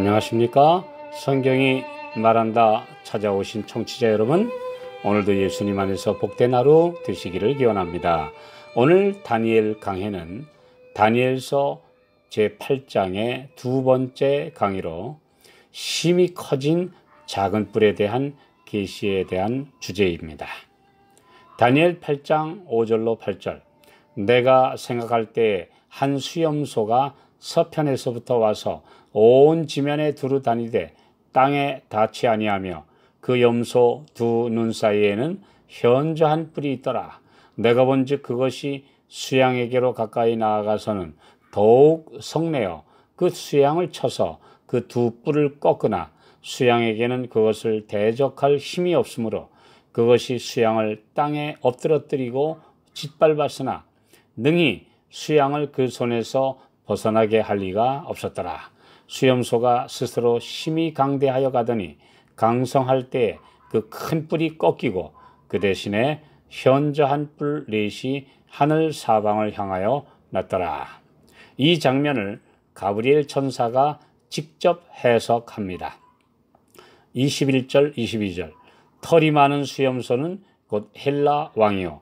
안녕하십니까? 성경이 말한다 찾아오신 청취자 여러분, 오늘도 예수님 안에서 복된 하루 되시기를 기원합니다. 오늘 다니엘 강해는 다니엘서 제8장의 두 번째 강의로 심히 커진 작은 뿔에 대한 계시에 대한 주제입니다. 다니엘 8장 5절로 8절, 내가 생각할 때 한 수염소가 서편에서부터 와서 온 지면에 두루 다니되 땅에 닿지 아니하며 그 염소 두 눈 사이에는 현저한 뿔이 있더라. 내가 본즉 그것이 수양에게로 가까이 나아가서는 더욱 성내어 그 수양을 쳐서 그 두 뿔을 꺾으나 수양에게는 그것을 대적할 힘이 없으므로 그것이 수양을 땅에 엎드러뜨리고 짓밟았으나 능히 수양을 그 손에서 벗어나게 할 리가 없었더라. 수염소가 스스로 심히 강대하여 가더니 강성할 때 그 큰 뿔이 꺾이고 그 대신에 현저한 뿔 넷이 하늘 사방을 향하여 났더라. 이 장면을 가브리엘 천사가 직접 해석합니다. 21절 22절, 털이 많은 수염소는 곧 헬라 왕이요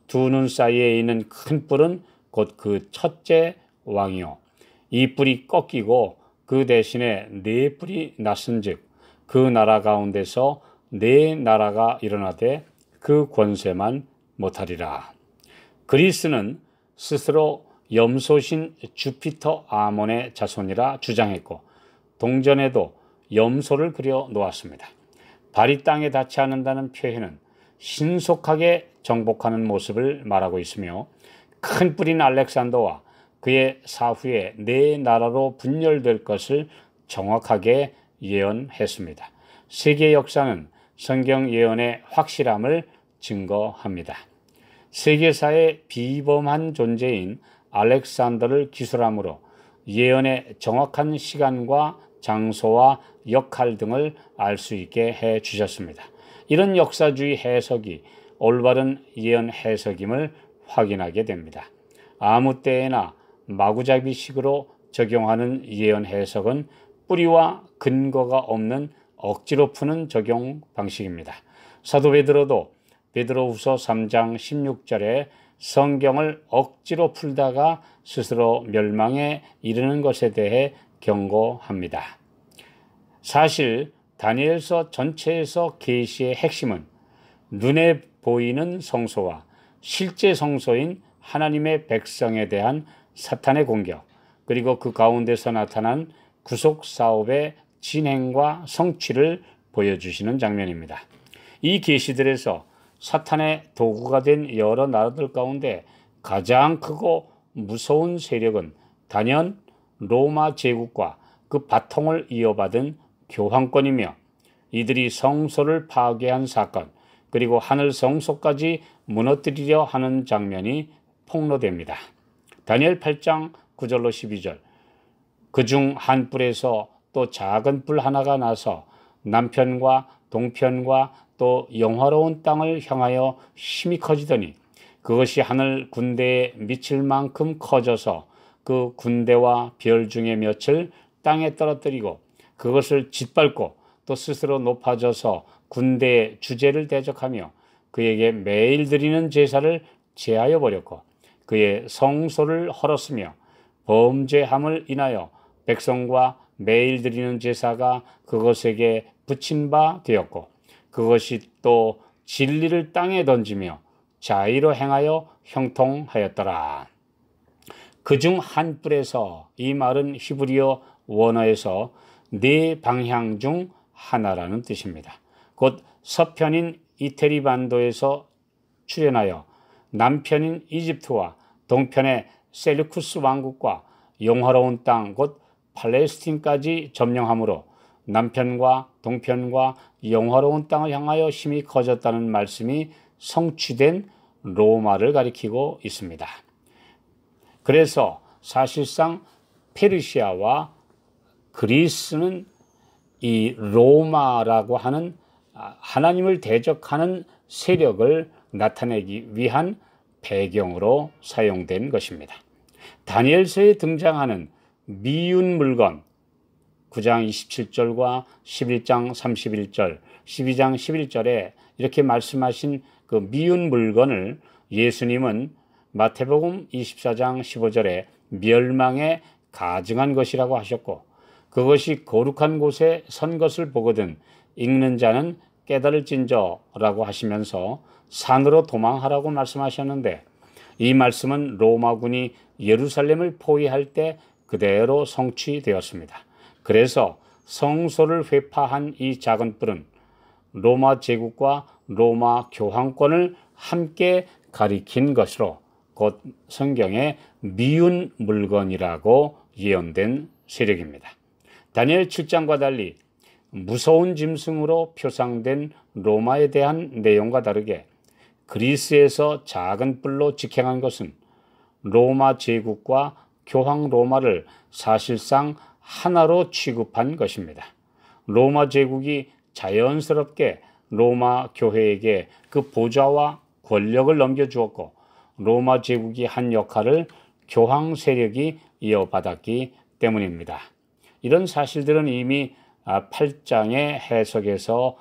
두 눈 사이에 있는 큰 뿔은 곧 그 첫째 왕이요 이 뿔이 꺾이고 그 대신에 네 뿔이 났은즉 그 나라 가운데서 네 나라가 일어나되 그 권세만 못하리라. 그리스는 스스로 염소신 주피터 아몬의 자손이라 주장했고 동전에도 염소를 그려 놓았습니다. 발이 땅에 닿지 않는다는 표현은 신속하게 정복하는 모습을 말하고 있으며 큰 뿔인 알렉산더와 그의 사후에 네 나라로 분열될 것을 정확하게 예언했습니다. 세계 역사는 성경 예언의 확실함을 증거합니다. 세계사의 비범한 존재인 알렉산더를 기술함으로 예언의 정확한 시간과 장소와 역할 등을 알 수 있게 해 주셨습니다. 이런 역사주의 해석이 올바른 예언 해석임을 확인하게 됩니다. 아무 때에나 마구잡이식으로 적용하는 예언 해석은 뿌리와 근거가 없는 억지로 푸는 적용 방식입니다. 사도 베드로도 베드로후서 3장 16절에 성경을 억지로 풀다가 스스로 멸망에 이르는 것에 대해 경고합니다. 사실 다니엘서 전체에서 계시의 핵심은 눈에 보이는 성소와 실제 성소인 하나님의 백성에 대한 사탄의 공격, 그리고 그 가운데서 나타난 구속 사업의 진행과 성취를 보여주시는 장면입니다. 이 계시들에서 사탄의 도구가 된 여러 나라들 가운데 가장 크고 무서운 세력은 단연 로마 제국과 그 바통을 이어받은 교황권이며 이들이 성소를 파괴한 사건, 그리고 하늘 성소까지 무너뜨리려 하는 장면이 폭로됩니다. 다니엘 8장 9절로 12절, 그중 한 뿔에서 또 작은 뿔 하나가 나서 남편과 동편과 또 영화로운 땅을 향하여 힘이 커지더니 그것이 하늘 군대에 미칠 만큼 커져서 그 군대와 별 중에 몇을 땅에 떨어뜨리고 그것을 짓밟고 또 스스로 높아져서 군대의 주제를 대적하며 그에게 매일 드리는 제사를 제하여 버렸고 그의 성소를 헐었으며 범죄함을 인하여 백성과 매일 드리는 제사가 그것에게 붙인 바 되었고 그것이 또 진리를 땅에 던지며 자의로 행하여 형통하였더라. 그중 한 뿔에서, 이 말은 히브리어 원어에서 네 방향 중 하나라는 뜻입니다. 곧 서편인 이태리 반도에서 출현하여 남편인 이집트와 동편의 셀루쿠스 왕국과 영화로운 땅 곧 팔레스틴까지 점령함으로 남편과 동편과 영화로운 땅을 향하여 힘이 커졌다는 말씀이 성취된 로마를 가리키고 있습니다. 그래서 사실상 페르시아와 그리스는 이 로마라고 하는 하나님을 대적하는 세력을 나타내기 위한 배경으로 사용된 것입니다. 다니엘서에 등장하는 미운 물건, 9장 27절과 11장 31절, 12장 11절에 이렇게 말씀하신 그 미운 물건을 예수님은 마태복음 24장 15절에 멸망에 가증한 것이라고 하셨고, 그것이 거룩한 곳에 선 것을 보거든 읽는 자는 깨달을진저라고 하시면서 산으로 도망하라고 말씀하셨는데, 이 말씀은 로마군이 예루살렘을 포위할 때 그대로 성취되었습니다. 그래서 성소를 회파한 이 작은 뿔은 로마 제국과 로마 교황권을 함께 가리킨 것으로 곧 성경의 미운 물건이라고 예언된 세력입니다. 다니엘 7장과 달리 무서운 짐승으로 표상된 로마에 대한 내용과 다르게 그리스에서 작은 뿔로 직행한 것은 로마 제국과 교황 로마를 사실상 하나로 취급한 것입니다. 로마 제국이 자연스럽게 로마 교회에게 그 보좌와 권력을 넘겨주었고, 로마 제국이 한 역할을 교황 세력이 이어받았기 때문입니다. 이런 사실들은 이미 8장의 해석에서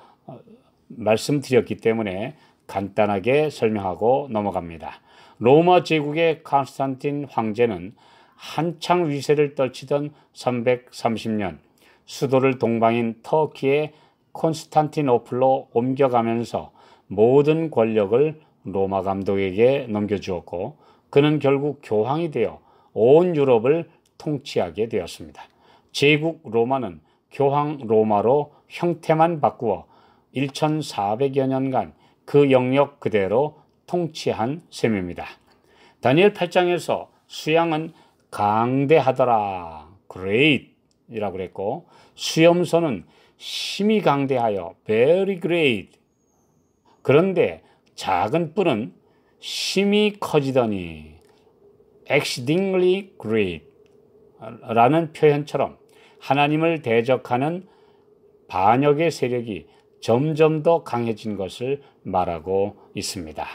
말씀드렸기 때문에 간단하게 설명하고 넘어갑니다. 로마 제국의 콘스탄틴 황제는 한창 위세를 떨치던 330년 수도를 동방인 터키의 콘스탄티노플로 옮겨가면서 모든 권력을 로마 감독에게 넘겨주었고, 그는 결국 교황이 되어 온 유럽을 통치하게 되었습니다. 제국 로마는 교황 로마로 형태만 바꾸어 1400여 년간 그 영역 그대로 통치한 셈입니다. 다니엘 8장에서 수양은 강대하더라, great이라고 그랬고, 수염소는 심히 강대하여 very great. 그런데 작은 뿔은 심히 커지더니 exceedingly great 라는 표현처럼 하나님을 대적하는 반역의 세력이 점점 더 강해진 것을 말하고 있습니다.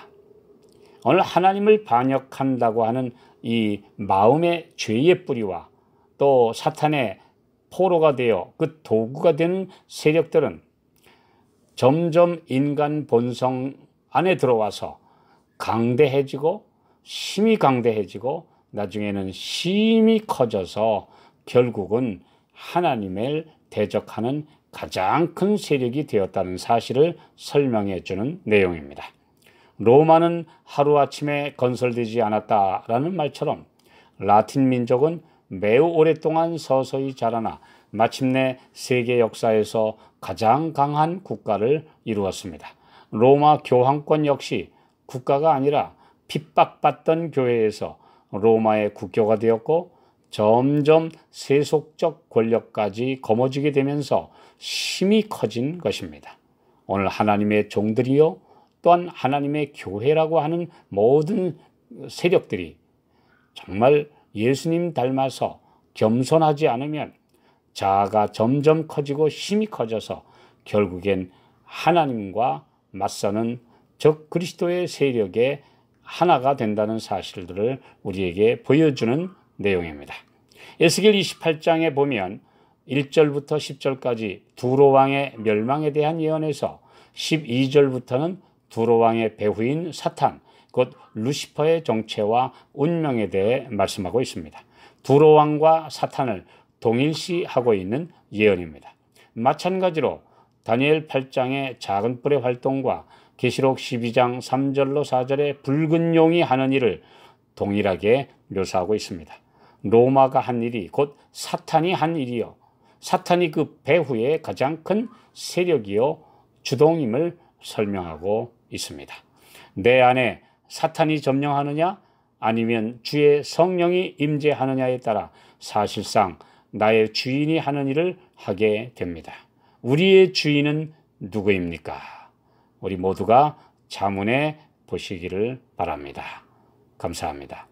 오늘 하나님을 반역한다고 하는 이 마음의 죄의 뿌리와 또 사탄의 포로가 되어 그 도구가 되는 세력들은 점점 인간 본성 안에 들어와서 강대해지고 심히 강대해지고 나중에는 심히 커져서 결국은 하나님을 대적하는 가장 큰 세력이 되었다는 사실을 설명해 주는 내용입니다. 로마는 하루아침에 건설되지 않았다라는 말처럼 라틴 민족은 매우 오랫동안 서서히 자라나 마침내 세계 역사에서 가장 강한 국가를 이루었습니다. 로마 교황권 역시 국가가 아니라 핍박받던 교회에서 로마의 국교가 되었고, 점점 세속적 권력까지 거머쥐게 되면서 심히 커진 것입니다. 오늘 하나님의 종들이요 또한 하나님의 교회라고 하는 모든 세력들이 정말 예수님 닮아서 겸손하지 않으면 자아가 점점 커지고 힘이 커져서 결국엔 하나님과 맞서는 적 그리스도의 세력의 하나가 된다는 사실들을 우리에게 보여주는 내용입니다. 에스겔 28장에 보면 1절부터 10절까지 두로 왕의 멸망에 대한 예언에서 12절부터는 두로 왕의 배후인 사탄, 곧 루시퍼의 정체와 운명에 대해 말씀하고 있습니다. 두로 왕과 사탄을 동일시하고 있는 예언입니다. 마찬가지로 다니엘 8장의 작은 뿔의 활동과 계시록 12장 3절로 4절의 붉은 용이 하는 일을 동일하게 묘사하고 있습니다. 로마가 한 일이 곧 사탄이 한 일이요, 사탄이 그 배후의 가장 큰 세력이요 주동임을 설명하고 있습니다. 내 안에 사탄이 점령하느냐 아니면 주의 성령이 임재하느냐에 따라 사실상 나의 주인이 하는 일을 하게 됩니다. 우리의 주인은 누구입니까? 우리 모두가 자문해 보시기를 바랍니다. 감사합니다.